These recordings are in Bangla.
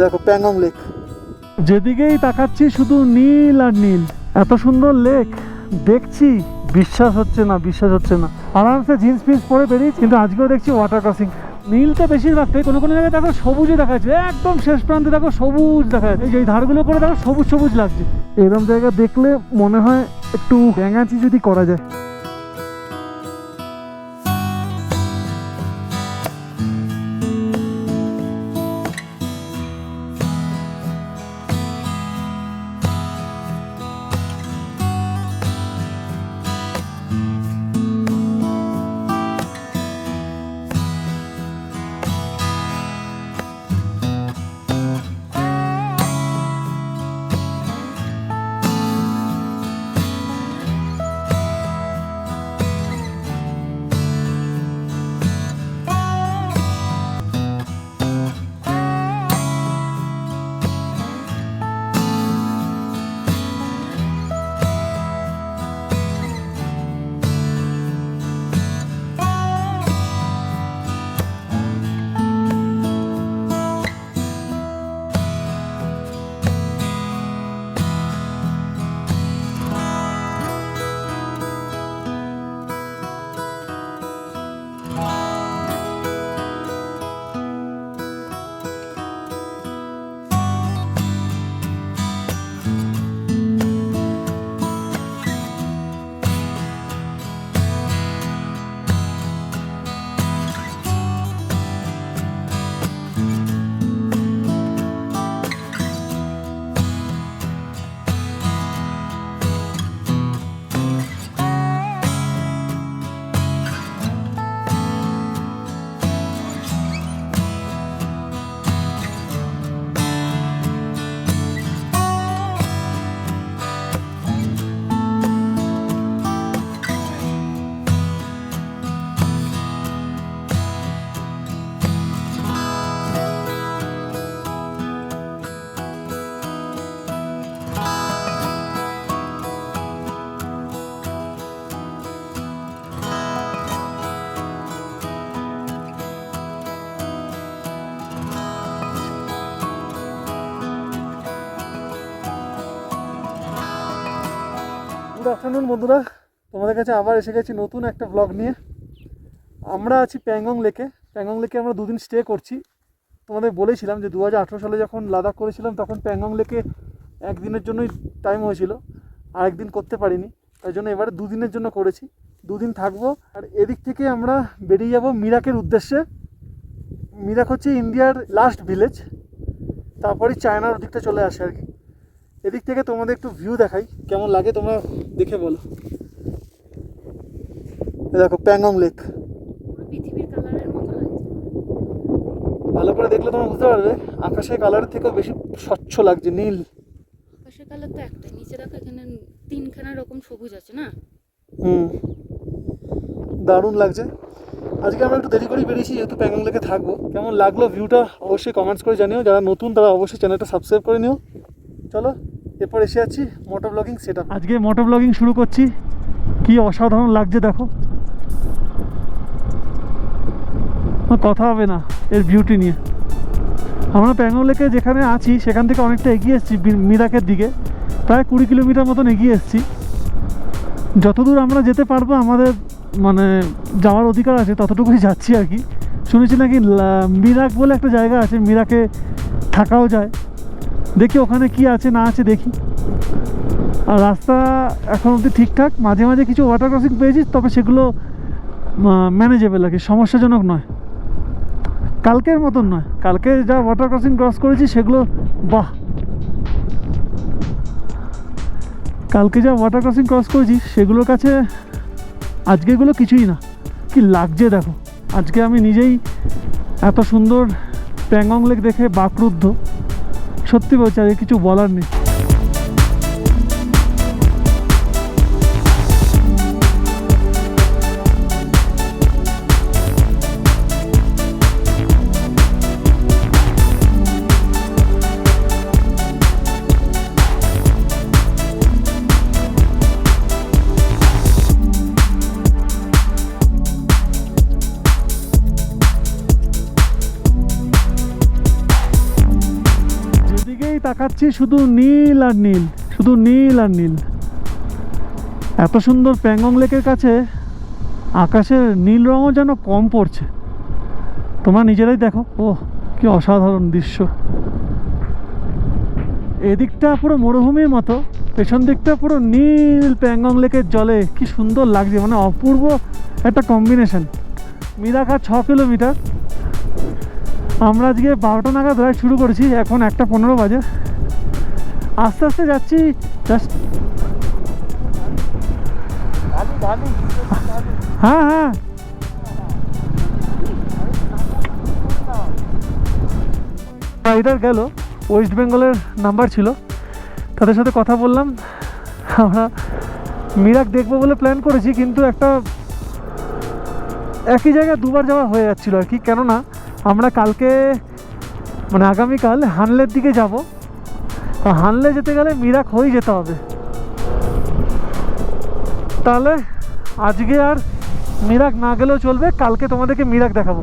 দেখো প্যাংগং লেক, যেদিকেই তাকাচ্ছি শুধু নীল আর নীল। এত সুন্দর লেক দেখছি, বিশ্বাস হচ্ছে না। আরামসে জিন্স পিন্স পরে বেরিয়েছি, কিন্তু আজকেও দেখছি ওয়াটার ক্রসিং। নীলটা বেশিরভাগটাই, কোনো জায়গায় দেখো সবুজে দেখা যাচ্ছে, একদম শেষ প্রান্তে দেখো সবুজ দেখা যাচ্ছে, এই ধারগুলো করে দেখো সবুজ লাগছে। এরকম জায়গা দেখলে মনে হয় একটু ব্যাঙাচি যদি করা যায়। গুড আফটারনুন বন্ধুরা, তোমাদের কাছে আবার এসে গেছি নতুন একটা ব্লগ নিয়ে। আমরা আছি প্যাংগং লেকে। প্যাংগং লেকে আমরা দুদিন স্টে করছি। তোমাদের বলেছিলাম যে 2018 সালে যখন লাদাখ করেছিলাম তখন প্যাংগং লেকে একদিনের জন্যই টাইম হয়েছিল, আর একদিন করতে পারিনি, তাই জন্য এবারে দুদিনের জন্য করেছি। দুদিন থাকবো, আর এদিক থেকে আমরা বেরিয়ে যাব মিরাকের উদ্দেশ্যে। মিরাক হচ্ছে ইন্ডিয়ার লাস্ট ভিলেজ, তারপরে চায়নার ওদিকটা চলে আসে আর কি। এদিক থেকে তোমাদের একটু ভিউ দেখাই, কেমন লাগে তোমরা দেখে বলো। দেখো প্যাংগং লেক, পৃথিবীর কালারের মতো লাগছে। ভালো করে দেখলে তোমরা বুঝতে পারবে আকাশের কালারের থেকেও বেশি স্বচ্ছ লাগছে, নীল। আকাশের কালার তো একটাই, নিচে দেখো এখানে তিনখানা রকম সবুজ আছে না। দারুণ লাগছে। আজকে আমরা একটু দেরি করেই বেরিয়েছি, যেহেতু প্যাংগং লেকে থাকবো। কেমন লাগলো ভিউটা অবশ্যই কমেন্টস করে জানিও, যারা নতুন তারা অবশ্যই চ্যানেলটা সাবস্ক্রাইব করে নিও। চলো এরপর এসে যাচ্ছি মোটর ব্লগিং সেট আপ। আজকে মোটর ব্লগিং শুরু করছি, কি অসাধারণ লাগছে দেখো, কথা হবে না এর বিউটি নিয়ে। আমরা প্যাংগং লেকে যেখানে আছি সেখান থেকে অনেকটা এগিয়ে এসেছি মিরাকের দিকে, প্রায় 20 কিলোমিটার মতন এগিয়ে এসেছি। যতদূর আমরা যেতে পারবো, আমাদের মানে যাওয়ার অধিকার আছে ততটুকুই যাচ্ছি আর কি। শুনেছি নাকি মিরাক বলে একটা জায়গা আছে, মিরাকে থাকাও যায়। দেখি ওখানে কি আছে না আছে দেখি। আর রাস্তা এখন অবধি ঠিকঠাক, মাঝে মাঝে কিছু ওয়াটার ক্রসিং পেয়েছি, তবে সেগুলো ম্যানেজেবল আর কি, সমস্যাজনক নয়। কালকের মতন নয়, কালকে যা ওয়াটার ক্রসিং ক্রস করেছি সেগুলো বাহ, কালকে যা ওয়াটার ক্রসিং ক্রস করেছি সেগুলোর কাছে আজকেগুলো কিছুই না। কি লাগছে দেখো, আজকে আমি নিজেই এত সুন্দর প্যাংগং লেক দেখে বাকরুদ্ধ, সত্যি বলছি, আজকে কিছু বলার নেই। তাকাচ্ছি শুধু নীল আর নীল, শুধু নীল আর নীল। এত সুন্দর প্যাংগং লেকের কাছে আকাশের নীল রঙও যেন কম পড়ছে। তোমরা নিজেরাই দেখো, ও কি অসাধারণ দৃশ্য। এদিকটা পুরো মরুভূমির মতো, পেছন দিকটা পুরো নীল প্যাংগং লেকের জলে, কি সুন্দর লাগছে, মানে অপূর্ব একটা কম্বিনেশন। মিরাকা 6 কিলোমিটার। আমরা আজকে 12টা নাগাদ রাইড শুরু করেছি, এখন 1:15 বাজে। আস্তে আস্তে যাচ্ছি, জাস্ট হ্যাঁ হ্যাঁ রাইডার গেল, ওয়েস্ট বেঙ্গলের নাম্বার ছিল, তাদের সাথে কথা বললাম। আমরা মিরাক দেখবো বলে প্ল্যান করেছি, কিন্তু একটা একই জায়গায় দুবার যাওয়া হয়ে যাচ্ছিলো আর কি। কেননা আমরা কালকে মানে আগামীকাল হানলের দিকে যাব, হানলে যেতে গেলে মিরাক হয়ে যেতে হবে। তাহলে আজকে আর মিরাক না গেলেও চলবে, কালকে তোমাদেরকে মিরাক দেখাবো।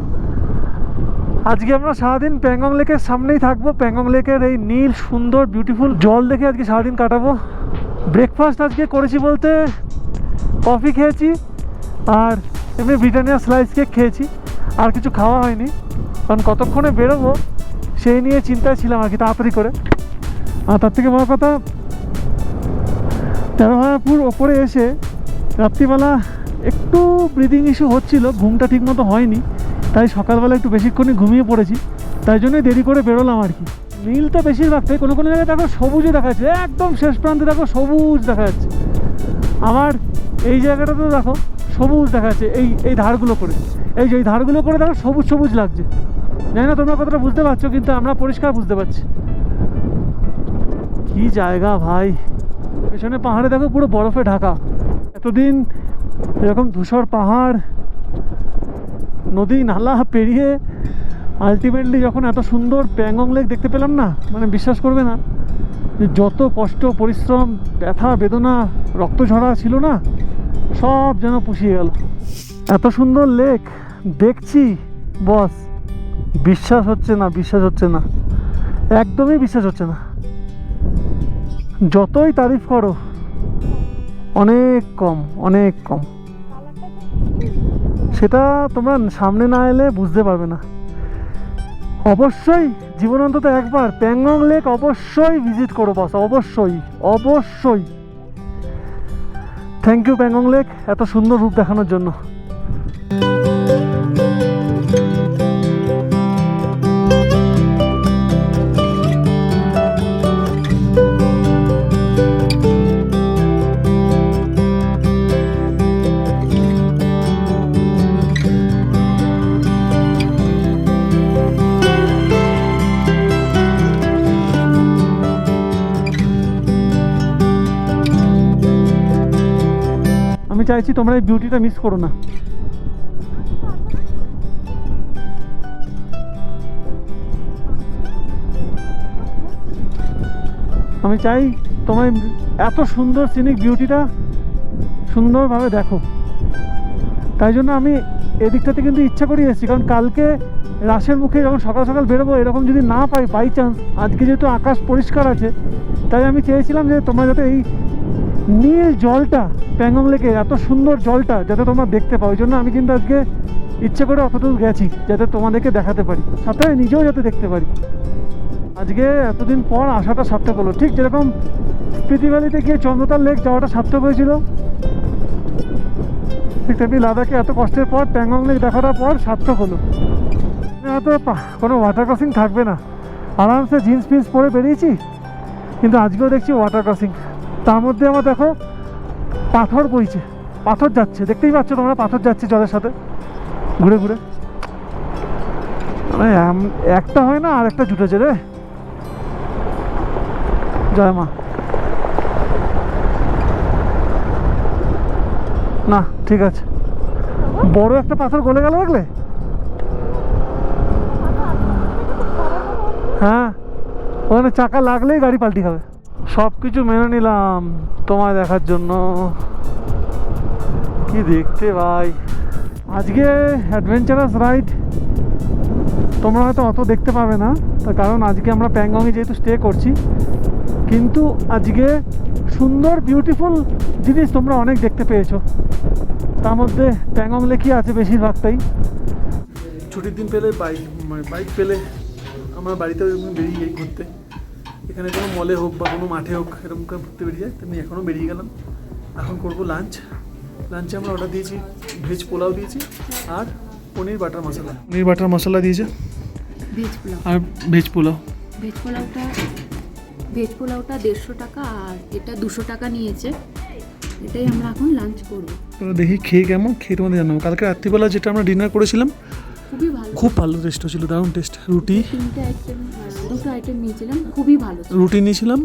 আজকে আমরা সারাদিন প্যাংগং লেকের সামনেই থাকবো। প্যাংগং লেকের এই নীল সুন্দর বিউটিফুল জল দেখে আজকে সারাদিন কাটাবো। ব্রেকফাস্ট আজকে করেছি বলতে কফি খেয়েছি আর এমনি ব্রিটানিয়া স্লাইস কেক খেয়েছি, আর কিছু খাওয়া হয়নি, কারণ কতক্ষণে বেরোবো সেই নিয়ে চিন্তায় ছিলাম আর কি, তাড়াতাড়ি করে। আর তার থেকে বড় কথা, 13 ওপরে এসে রাত্রিবেলা একটু ব্রিদিং ইস্যু হচ্ছিল, ঘুমটা ঠিক মতো হয়নি, তাই সকালবেলা একটু বেশিক্ষণই ঘুমিয়ে পড়েছি, তাই জন্যই দেরি করে বেরোলাম আর কি। নীলটা বেশিরভাগটাই, কোনো কোনো জায়গায় দেখো সবুজও দেখা যাচ্ছে, একদম শেষ প্রান্তে দেখো সবুজ দেখা যাচ্ছে। আমার এই জায়গাটাতেও দেখো সবুজ দেখা যাচ্ছে, এই ধারগুলো করে, এই যে এই ধারগুলো করে দেখো সবুজ সবুজ লাগছে। জানি না তোমরা কতটা বুঝতে পারছো, কিন্তু আমরা পরিষ্কার বুঝতে পারছি। কি জায়গা ভাই! পেছনে পাহাড়ে দেখো পুরো বরফে ঢাকা। এতদিন এরকম ধূসর পাহাড়, নদী নালা পেরিয়ে আলটিমেটলি যখন এত সুন্দর প্যাংগং লেক দেখতে পেলাম না, মানে বিশ্বাস করবে না যে যত কষ্ট, পরিশ্রম, ব্যথা, বেদনা, রক্ত ঝরা ছিল না, সব যেন পুষিয়ে গেল। এত সুন্দর লেক দেখছি বস, বিশ্বাস হচ্ছে না, বিশ্বাস হচ্ছে না, একদমই বিশ্বাস হচ্ছে না। যতই তারিফ করো অনেক কম, অনেক কম। সেটা তোমরা সামনে না এলে বুঝতে পারবে না। অবশ্যই জীবন অন্তত একবার প্যাংগং লেক অবশ্যই ভিজিট করো বস, অবশ্যই অবশ্যই। থ্যাংক ইউ প্যাংগং লেক এত সুন্দর রূপ দেখানোর জন্য। আমি চাইছি তোমরা এই বিউটিটা মিস করো না। আমি চাই তোমরা এত সুন্দর সিনিক বিউটিটা সুন্দরভাবে দেখো, তাই জন্য আমি এদিকটাতে কিন্তু ইচ্ছা করে এসেছি। কারণ কালকে রাশের মুখে যখন সকাল সকাল বেরোবো, এরকম যদি না পাই বাই চান্স, আজকে যেহেতু আকাশ পরিষ্কার আছে, তাই আমি চেয়েছিলাম যে তোমরা যাতে এই নীল জলটা, প্যাংগং লেকে এত সুন্দর জলটা যাতে তোমরা দেখতে পাও। ওই জন্য আমি কিন্তু আজকে ইচ্ছে করে অতদূর গেছি, যাতে তোমাদেরকে দেখাতে পারি, সাথে নিজেও যাতে দেখতে পারি। আজকে এতদিন পর আসাটা সার্থক হলো, ঠিক যেরকম স্পিতি ভ্যালিতে গিয়ে চন্দ্রতাল লেক যাওয়াটা সার্থক হয়েছিল, ঠিক তেমনি লাদাখে এত কষ্টের পর প্যাংগং লেক দেখাটার পর সার্থক হলো। হয়তো কোনো ওয়াটার ক্রসিং থাকবে না, আরামসে জিন্স ফিন্স পরে বেরিয়েছি, কিন্তু আজকেও দেখছি ওয়াটার ক্রসিং। তার মধ্যে আমার দেখো পাথর বইছে, পাথর যাচ্ছে, দেখতেই পাচ্ছ তোমরা, পাথর যাচ্ছে জলের সাথে ঘুরে ঘুরে। মানে একটা হয় না আর একটা জুটেছে রে। জয় মা। না ঠিক আছে, বড় একটা পাথর গলে গেল দেখলে? হ্যাঁ, ওখানে চাকা লাগলেই গাড়ি পাল্টি খাবে। সব কিছু মেনে নিলাম তোমায় দেখার জন্য। কি দেখতে ভাই! আজকে অ্যাডভেঞ্চারাস রাইড তোমরা হয়তো অত দেখতে পাবে না, তার কারণ আজকে আমরা প্যাংগংয়ে যেহেতু স্টে করছি, কিন্তু আজকে সুন্দর বিউটিফুল জিনিস তোমরা অনেক দেখতে পেয়েছো। তার মধ্যে প্যাংগং লেকই আছে বেশিরভাগটাই। ছুটির দিন পেলে বাইক পেলে আমার বাড়িতে বেরিয়ে যাই ঘুরতে। এখানে কোনো মলে হোক বা কোনো মাঠে হোক এরকম করে ঘুরতে বেরিয়ে যায়, তেমনি এখনও বেরিয়ে গেলাম। এখন করবো লাঞ্চে আমরা অর্ডার দিয়েছি ভেজ পোলাও দিয়েছি আর পনির বাটার মশলা দিয়েছে আর ভেজ পোলাওটা 150 টাকা আর এটা 200 টাকা নিয়েছে। এটাই আমরা এখন লাঞ্চ করব। তো দেখি খেয়ে কেমন, খেয়ে তোমাদের জানাবো। কালকে রাত্রিবেলা যেটা আমরা ডিনার করেছিলাম খুব ভালো টেস্ট হয়েছিল, দারুণ টেস্ট। রুটি 2টো আইটেম নিয়েছিলাম, খুবই ভালো। রুটি নিয়েছিলাম,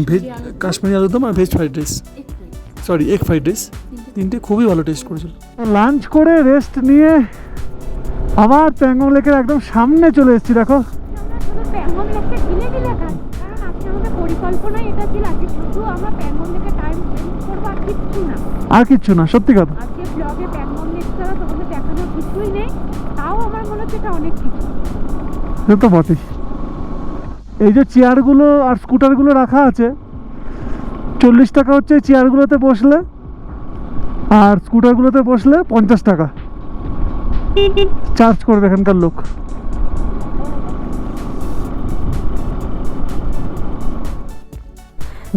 ভেজ কাশ্মীরি আলুদম আর veg fried rice, egg fried rice, তিনটে খুবই ভালো টেস্ট করেছিল। লাঞ্চ করে রেস্ট নিয়ে আবার প্যাংগং লেকের একদম সামনে চলে এসেছি। দেখো প্যাংগং লেককে গিলে গিলে খাই, কারণ আজকে আমাদের পরিকল্পনাই এটা ছিল আজকে শুধু আমরা প্যাংগং লেকে টাইম স্পেন্ড করবো, আর কিচ্ছু না। সত্যি কথা, আজকে ব্লগে প্যাংগং লেক ছাড়া তোমাদের দেখানোর কিছুই নেই। তাও আমার মনে হচ্ছে এটা অনেক কিছু। সে তো বটেই। এই যে চেয়ারগুলো আর স্কুটারগুলো রাখা আছে, 40 টাকা হচ্ছে চেয়ারগুলোতে বসলে, আর স্কুটারগুলোতে বসলে 50 টাকা চার্জ করবে এখানকার লোক।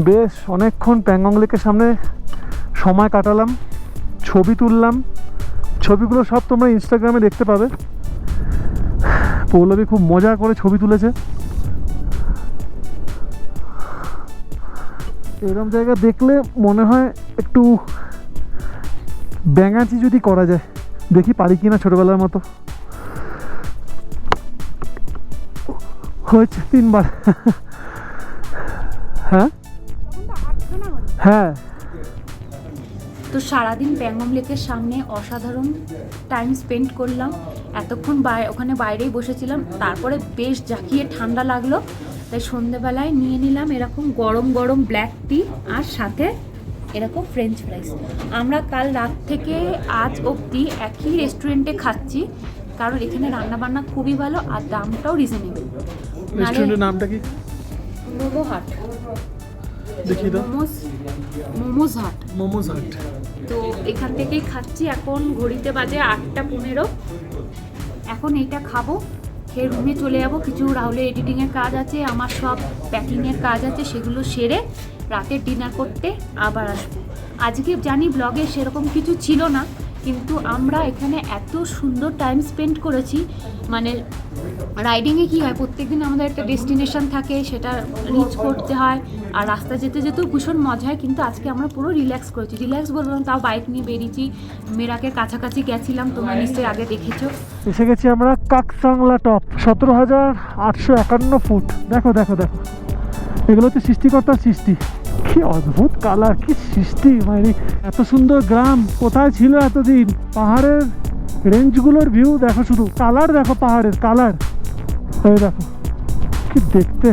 বেশ অনেকক্ষণ প্যাংগং লেকের সামনে সময় কাটালাম, ছবি তুললাম। ছবিগুলো সব তোমরা ইনস্টাগ্রামে দেখতে পাবে। পৌলবী খুব মজা করে ছবি তুলেছে। এরকম জায়গা দেখলে মনে হয় একটু ব্যাঙাচি যদি করা যায়, দেখি পারি কিনা ছোটবেলার মতো। হয়েছে 3 বার। হ্যাঁ হ্যাঁ। তো সারাদিন প্যাংগং লেকের সামনে অসাধারণ টাইম স্পেন্ড করলাম। এতক্ষণ ওখানে বাইরেই বসেছিলাম, তারপরে বেশ জাঁকিয়ে ঠান্ডা লাগলো, তাই সন্ধেবেলায় নিয়ে নিলাম এরকম গরম গরম ব্ল্যাক টি আর সাথে এরকম ফ্রেঞ্চ ফ্রাইস। আমরা কাল রাত থেকে আজ অবধি একই রেস্টুরেন্টে খাচ্ছি, কারণ এখানে রান্নাবান্না খুবই ভালো আর দামটাও রিজনেবল। রেস্টুরেন্টের নামটা কি? মোমো হাট। দেখি দাও। মোমোজ হাট। তো এখান থেকেই খাচ্ছি। এখন ঘড়িতে বাজে 8টা 15। এখন এইটা খাবো, খেয়ে রুমে চলে যাবো। কিছু রাহুলের এডিটিংয়ের কাজ আছে, আমার সব প্যাকিংয়ের কাজ আছে, সেগুলো সেরে রাতের ডিনার করতে আবার আসবো। আজকে জানি ব্লগে সেরকম কিছু ছিল না, কিন্তু আমরা এখানে এত সুন্দর টাইম স্পেন্ড করেছি। মানে রাইডিংয়ে কী হয়, প্রত্যেকদিন আমাদের একটা ডেস্টিনেশন থাকে, সেটা রিচ করতে হয়, আর রাস্তা যেতে যেতেও ভীষণ মজা হয়। কিন্তু আজকে আমরা পুরো রিল্যাক্স করেছি, রিল্যাক্স বলবো না, তাও বাইক নিয়ে বেরিয়েছি। মেরাকের কাছাকাছি গেছিলাম, তোমরা নিশ্চয়ই আগে দেখেছো। এসে গেছি আমরা কাকসাংলা টপ, 17,851 ফুট। দেখো দেখো দেখো, এগুলো হচ্ছে সৃষ্টিকর্তার সৃষ্টি। কি অদ্ভুত কালার, কি সৃষ্টি! মানে এত সুন্দর গ্রাম কোথায় ছিল এতদিন? পাহাড়ের রেঞ্জগুলোর ভিউ দেখো, শুধু কালার দেখো, পাহাড়ের কালার। এই দেখো কি দেখতে।